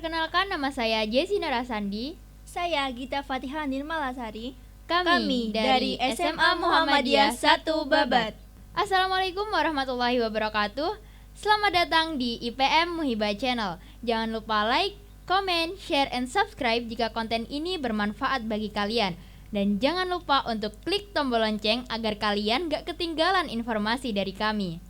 Perkenalkan, nama saya Jessi Narasandi. Saya Gita Fatihah Nirmalasari. Kami dari SMA Muhammadiyah 1 Babat. Assalamualaikum warahmatullahi wabarakatuh. Selamat datang di IPM Muhibah Channel. Jangan lupa like, comment, share, and subscribe jika konten ini bermanfaat bagi kalian. Dan jangan lupa untuk klik tombol lonceng agar kalian gak ketinggalan informasi dari kami.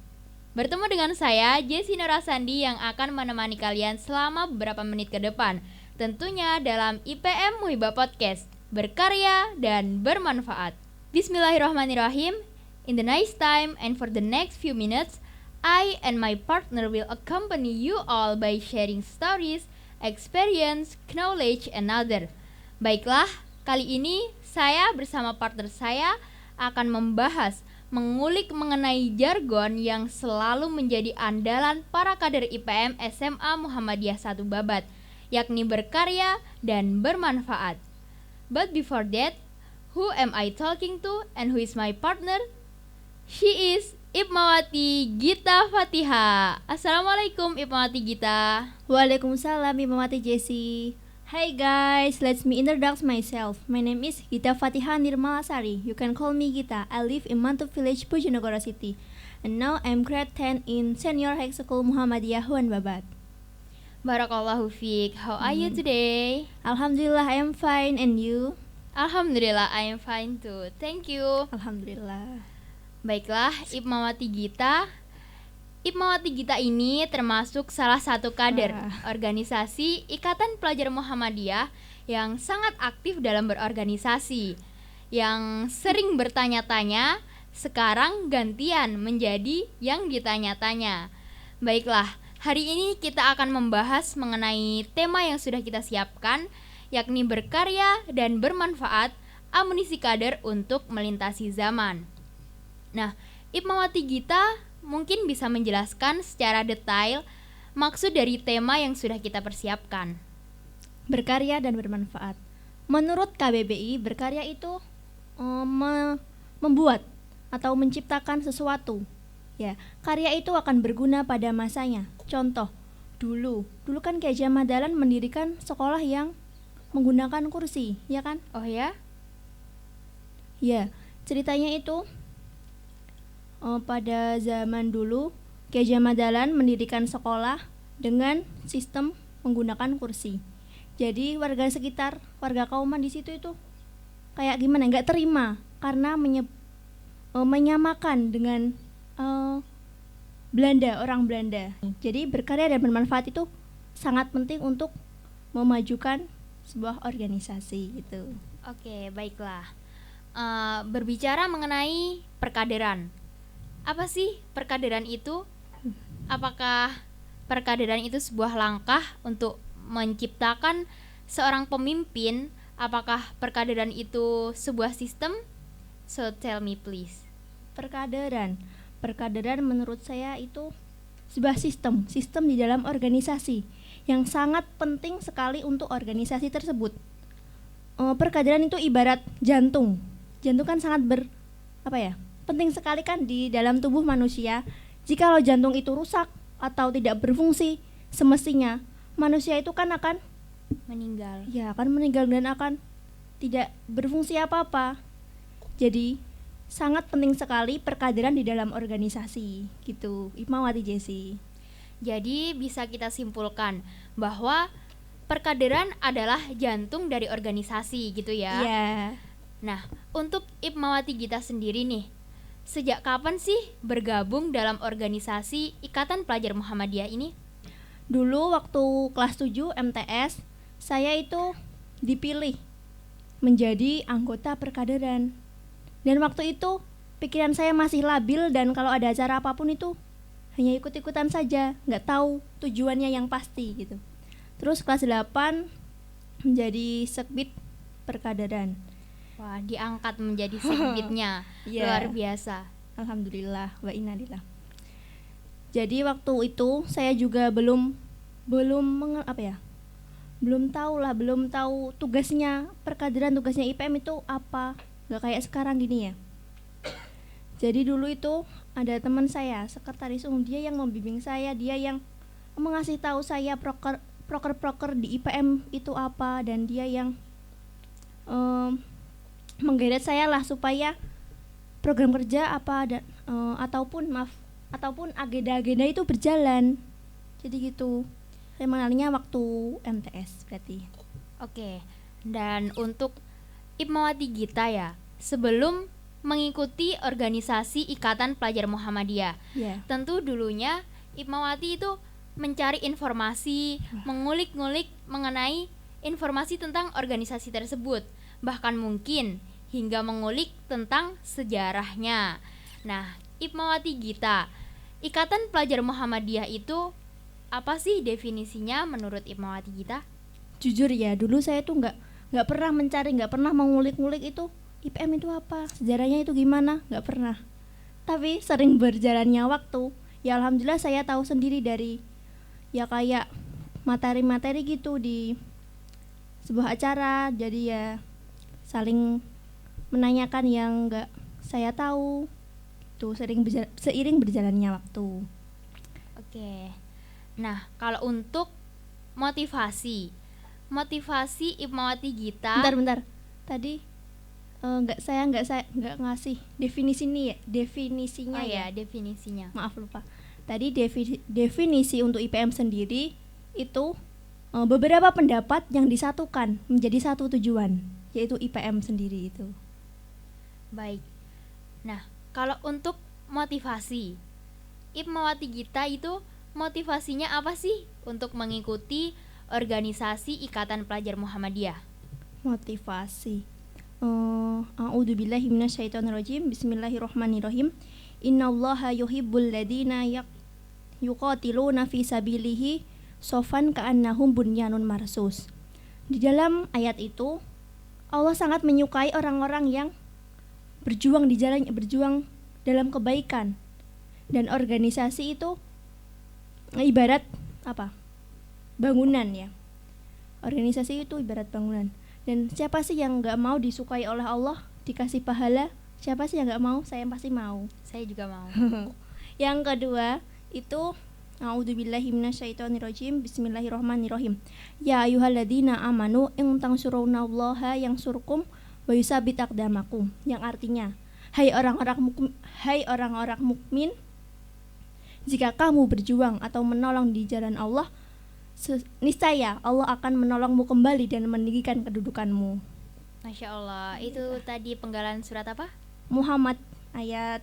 Bertemu dengan saya, Jessi Narasandi, yang akan menemani kalian selama beberapa menit ke depan. Tentunya dalam IPM Muhibah Podcast, berkarya dan bermanfaat. Bismillahirrahmanirrahim. In the nice time and for the next few minutes, I and my partner will accompany you all by sharing stories, experience, knowledge, and other. Baiklah, kali ini saya bersama partner saya akan mengulik mengenai jargon yang selalu menjadi andalan para kader IPM SMA Muhammadiyah 1 Babat, yakni berkarya dan bermanfaat. But before that, who am I talking to and who is my partner? She is Ipmawati Gita Fatihah. Assalamualaikum Ipmawati Gita. Waalaikumsalam Ipmawati Jessi. Hi guys, let me introduce myself. My name is Gita Fatihah Nirmalasari. You can call me Gita. I live in Mantu Village, Bojonegoro City. And now I'm grade 10 in Senior High School Muhammadiyah 1 Babat. Barakallahu fiik. How are you today? Alhamdulillah, I am fine. And you? Alhamdulillah, I am fine too. Thank you. Alhamdulillah. Baiklah, Ipmawati Gita. Ipmawati Gita ini termasuk salah satu kader organisasi Ikatan Pelajar Muhammadiyah yang sangat aktif dalam berorganisasi, yang sering bertanya-tanya, sekarang gantian menjadi yang ditanya-tanya. Baiklah, hari ini kita akan membahas mengenai tema yang sudah kita siapkan, yakni berkarya dan bermanfaat, amunisi kader untuk melintasi zaman. Nah, Ipmawati Gita mungkin bisa menjelaskan secara detail maksud dari tema yang sudah kita persiapkan. Berkarya dan bermanfaat. Menurut KBBI, berkarya itu membuat atau menciptakan sesuatu. Ya, karya itu akan berguna pada masanya. Contoh, dulu kan Ki Haji Ahmad Dahlan mendirikan sekolah yang menggunakan kursi, ya kan? Oh ya? Ya, ceritanya itu pada zaman dulu Ki Haji Ahmad Dahlan mendirikan sekolah dengan sistem menggunakan kursi. Jadi warga sekitar, warga Kauman di situ itu kayak gimana? Nggak terima karena menyamakan dengan Belanda, orang Belanda. Jadi berkarya dan bermanfaat itu sangat penting untuk memajukan sebuah organisasi gitu. Oke, baiklah. Berbicara mengenai perkaderan. Apa sih perkaderan itu? Apakah perkaderan itu sebuah langkah untuk menciptakan seorang pemimpin? Apakah perkaderan itu sebuah sistem? So tell me please. Perkaderan menurut saya itu sebuah sistem di dalam organisasi yang sangat penting sekali untuk organisasi tersebut. Perkaderan itu ibarat jantung. Jantung kan sangat penting sekali kan di dalam tubuh manusia. Jikalau jantung itu rusak atau tidak berfungsi semestinya, manusia itu kan akan meninggal. Ya, akan meninggal dan akan tidak berfungsi apa-apa. Jadi sangat penting sekali perkaderan di dalam organisasi gitu. Ipmawati Jessi. Jadi bisa kita simpulkan bahwa perkaderan adalah jantung dari organisasi gitu ya. Iya. Nah, untuk Ipmawati Gita sendiri nih, sejak kapan sih bergabung dalam organisasi Ikatan Pelajar Muhammadiyah ini? Dulu waktu kelas 7 MTS, saya itu dipilih menjadi anggota perkaderan. Dan waktu itu pikiran saya masih labil dan kalau ada acara apapun itu hanya ikut-ikutan saja, nggak tahu tujuannya yang pasti gitu. Terus kelas 8 menjadi sekbid perkaderan. Wah, diangkat menjadi sekbidnya. Luar biasa. Alhamdulillah wa innalillah. Jadi waktu itu saya juga belum tahu tugasnya perkaderan, tugasnya IPM itu apa. Gak kayak sekarang gini ya. Jadi dulu itu ada teman saya, sekretaris umum, dia yang membimbing saya, dia yang mengasih tahu saya proker-proker di IPM itu apa, dan dia yang menggeret saya lah supaya program kerja apa ataupun agenda-agenda itu berjalan. Jadi gitu. Saya mengenalnya waktu MTS berarti. Oke. Dan untuk Ipmawati Gita ya, sebelum mengikuti organisasi Ikatan Pelajar Muhammadiyah, tentu dulunya Ipmawati itu mencari informasi, mengulik-ngulik mengenai informasi tentang organisasi tersebut, bahkan mungkin hingga mengulik tentang sejarahnya. Nah, Ipmawati Gita, Ikatan Pelajar Muhammadiyah itu apa sih definisinya menurut Ipmawati Gita? Jujur ya, dulu saya tuh nggak pernah mencari, nggak pernah mengulik-ngulik itu IPM itu apa, sejarahnya itu gimana, nggak pernah. Tapi sering berjalannya waktu, ya alhamdulillah saya tahu sendiri dari ya kayak materi-materi gitu di sebuah acara. Jadi ya saling menanyakan yang nggak saya tahu. Tuh seiring berjalannya waktu. Oke. Nah, kalau untuk motivasi Ipmawati Gita. Bentar. Tadi saya nggak ngasih definisinya. Oh ya, definisinya. Maaf lupa. Tadi definisi untuk IPM sendiri itu beberapa pendapat yang disatukan menjadi satu tujuan, yaitu IPM sendiri itu. Baik. Nah, kalau untuk motivasi Ipmawati Gita itu motivasinya apa sih untuk mengikuti organisasi Ikatan Pelajar Muhammadiyah? Motivasi. A'udzubillahi minasyaitonirrajim. Bismillahirrahmanirrahim. Innallaha yuhibbul ladzina yuqatiluna fi sabilihi shofan ka'annahum bunyanun marsus. Di dalam ayat itu Allah sangat menyukai orang-orang yang berjuang dalam kebaikan. Dan organisasi itu ibarat apa? Bangunan ya. Organisasi itu ibarat bangunan. Dan siapa sih yang nggak mau disukai oleh Allah, dikasih pahala? Siapa sih yang nggak mau? Saya pasti mau. Saya juga mau. Yang kedua itu a'udzubillahi minasyaitonirrajim. Bismillahirrahmanirrahim. Ya ayyuhalladzina amanu in tansurunallaha yansurkum wa yusabbit aqdamakum. Yang artinya, hai orang-orang mukmin, jika kamu berjuang atau menolong di jalan Allah, niscaya Allah akan menolongmu kembali dan meninggikan kedudukanmu. Masya Allah. Itu tadi penggalan surat apa? Muhammad ayat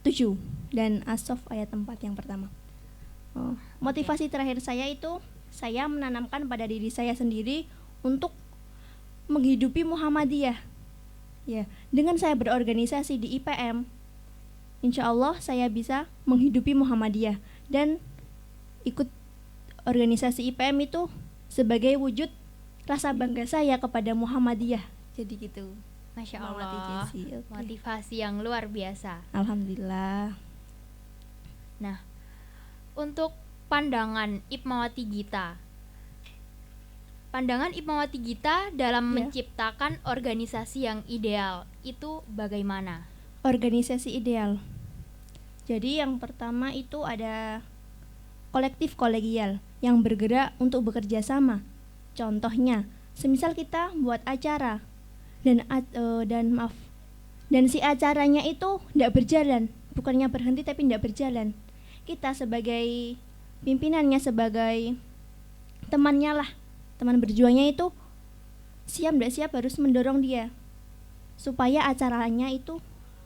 7 dan As-Saff ayat 4 yang pertama. Motivasi terakhir saya itu saya menanamkan pada diri saya sendiri untuk menghidupi Muhammadiyah. Ya, dengan saya berorganisasi di IPM, insya Allah saya bisa menghidupi Muhammadiyah dan ikut organisasi IPM itu sebagai wujud rasa bangga saya kepada Muhammadiyah. Jadi gitu. Masya Allah. Motivasi yang luar biasa. Alhamdulillah. Nah, untuk pandangan Ipmawati Gita dalam menciptakan organisasi yang ideal itu bagaimana? Organisasi ideal. Jadi yang pertama itu ada kolektif kolegial yang bergerak untuk bekerja sama. Contohnya, semisal kita buat acara dan si acaranya itu tidak berjalan, bukannya berhenti tapi tidak berjalan. Kita sebagai pimpinannya, sebagai temannya lah, teman berjuangnya itu siap tidak siap harus mendorong dia supaya acaranya itu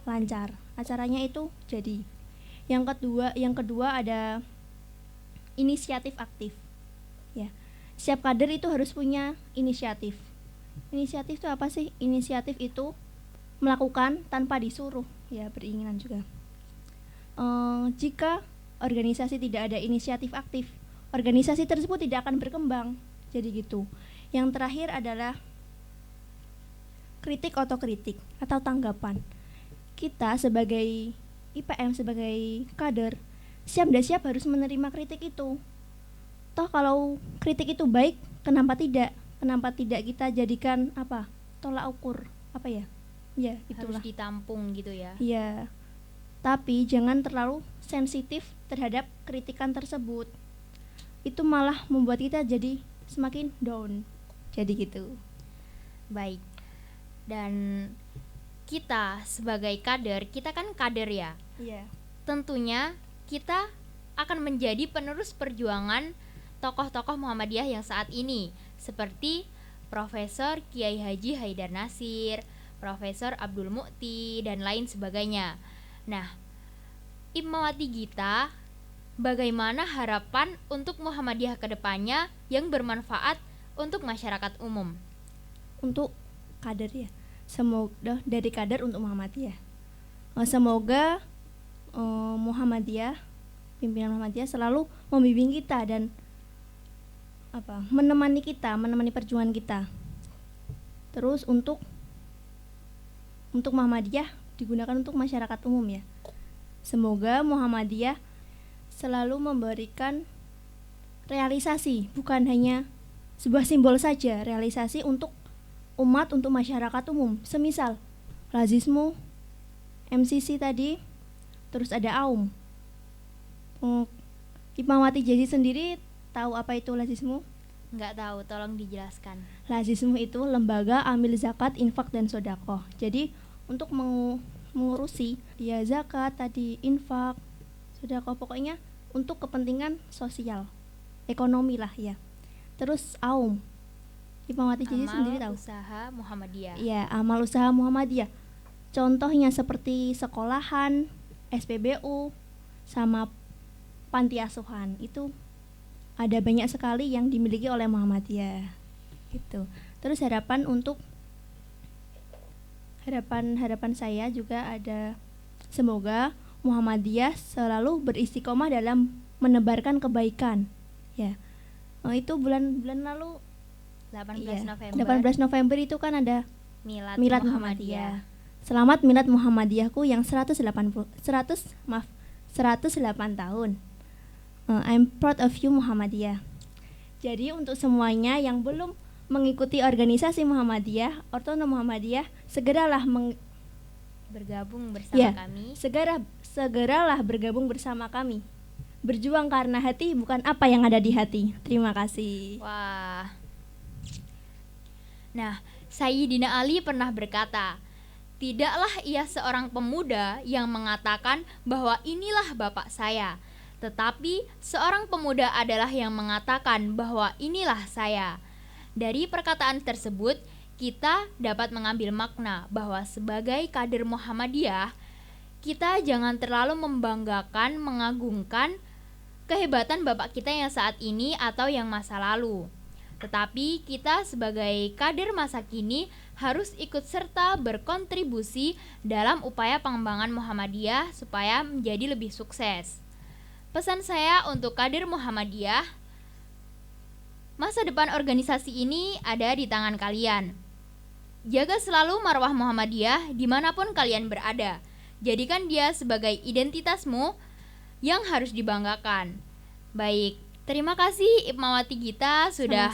lancar, acaranya itu jadi. Yang kedua ada inisiatif aktif. Ya. Setiap kader itu harus punya inisiatif. Inisiatif itu apa sih? Inisiatif itu melakukan tanpa disuruh, ya, beringinan juga. Jika organisasi tidak ada inisiatif aktif, organisasi tersebut tidak akan berkembang. Jadi gitu. Yang terakhir adalah kritik otokritik atau tanggapan. Kita sebagai IPM, sebagai kader, siap dan siap harus menerima kritik itu. Toh kalau kritik itu baik, kenapa tidak? Kenapa tidak kita jadikan apa? Tolak ukur, apa ya? Ya, itulah. Harus ditampung gitu ya. Iya. Tapi jangan terlalu sensitif terhadap kritikan tersebut. Itu malah membuat kita jadi semakin down. Jadi gitu. Baik. Dan kita sebagai kader, kita kan kader ya. Iya. Tentunya kita akan menjadi penerus perjuangan tokoh-tokoh Muhammadiyah yang saat ini, seperti Profesor Kiai Haji Haidar Nasir, Profesor Abdul Mukti, dan lain sebagainya. Nah, Ipmawati Gita, bagaimana harapan untuk Muhammadiyah ke depannya yang bermanfaat untuk masyarakat umum? Untuk kader ya, semoga dari kader untuk Muhammadiyah, semoga Muhammadiyah, pimpinan Muhammadiyah selalu membimbing kita dan menemani perjuangan kita. Terus untuk Muhammadiyah digunakan untuk masyarakat umum ya. Semoga Muhammadiyah selalu memberikan realisasi, bukan hanya sebuah simbol saja, realisasi untuk umat, untuk masyarakat umum. Semisal Lazismu, MCC tadi, terus ada AUM. Ipmawati Jazi sendiri tahu apa itu Lazismu? Nggak tahu, tolong dijelaskan. Lazismu itu lembaga amil zakat, infak, dan sodakoh. Jadi untuk mengurusi ya zakat tadi, infak, sodakoh, pokoknya untuk kepentingan sosial, ekonomi lah ya. Terus AUM, Ipmawati Jazi sendiri tahu. Amal Usaha Muhammadiyah. Ya, amal usaha Muhammadiyah. Contohnya seperti sekolahan, SPBU, sama panti asuhan. Itu ada banyak sekali yang dimiliki oleh Muhammadiyah. Gitu. Terus harapan saya juga ada, semoga Muhammadiyah selalu beristiqomah dalam menebarkan kebaikan. Ya. Itu bulan lalu 18 November. 18 November itu kan ada Milad Muhammadiyah. Selamat Milad Muhammadiyahku yang 108 tahun. I'm proud of you Muhammadiyah. Jadi untuk semuanya yang belum mengikuti organisasi Muhammadiyah, Ortono Muhammadiyah, segeralah bergabung bersama kami. Segeralah bergabung bersama kami. Berjuang karena hati, bukan apa yang ada di hati. Terima kasih. Wah. Nah, Sayyidina Ali pernah berkata, "Tidaklah ia seorang pemuda yang mengatakan bahwa inilah bapak saya, tetapi seorang pemuda adalah yang mengatakan bahwa inilah saya." Dari perkataan tersebut, kita dapat mengambil makna bahwa sebagai kader Muhammadiyah, kita jangan terlalu membanggakan, mengagungkan kehebatan bapak kita yang saat ini atau yang masa lalu. Tetapi kita sebagai kader masa kini harus ikut serta berkontribusi dalam upaya pengembangan Muhammadiyah supaya menjadi lebih sukses. Pesan saya untuk kader Muhammadiyah, masa depan organisasi ini ada di tangan kalian. Jaga selalu marwah Muhammadiyah dimanapun kalian berada. Jadikan dia sebagai identitasmu yang harus dibanggakan. Baik, terima kasih Ipmawati Gita sudah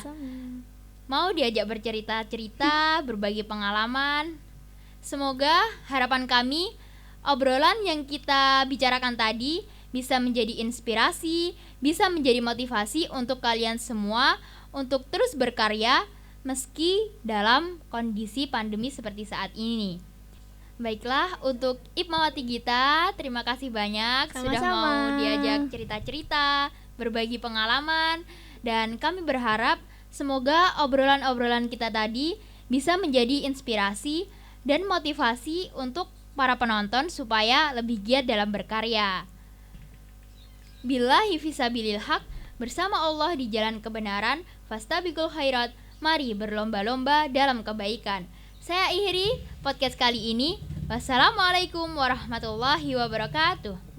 mau diajak bercerita-cerita, berbagi pengalaman. Semoga harapan kami, obrolan yang kita bicarakan tadi bisa menjadi inspirasi, bisa menjadi motivasi untuk kalian semua untuk terus berkarya meski dalam kondisi pandemi seperti saat ini. Baiklah, untuk Ipmawati Gita, terima kasih banyak. Sama-sama. Sudah mau diajak cerita-cerita, berbagi pengalaman, dan kami berharap semoga obrolan-obrolan kita tadi bisa menjadi inspirasi dan motivasi untuk para penonton supaya lebih giat dalam berkarya. Billahi fisabilil haq, bersama Allah di jalan kebenaran, fastabiqul khairat, mari berlomba-lomba dalam kebaikan. Saya akhiri podcast kali ini. Wassalamualaikum warahmatullahi wabarakatuh.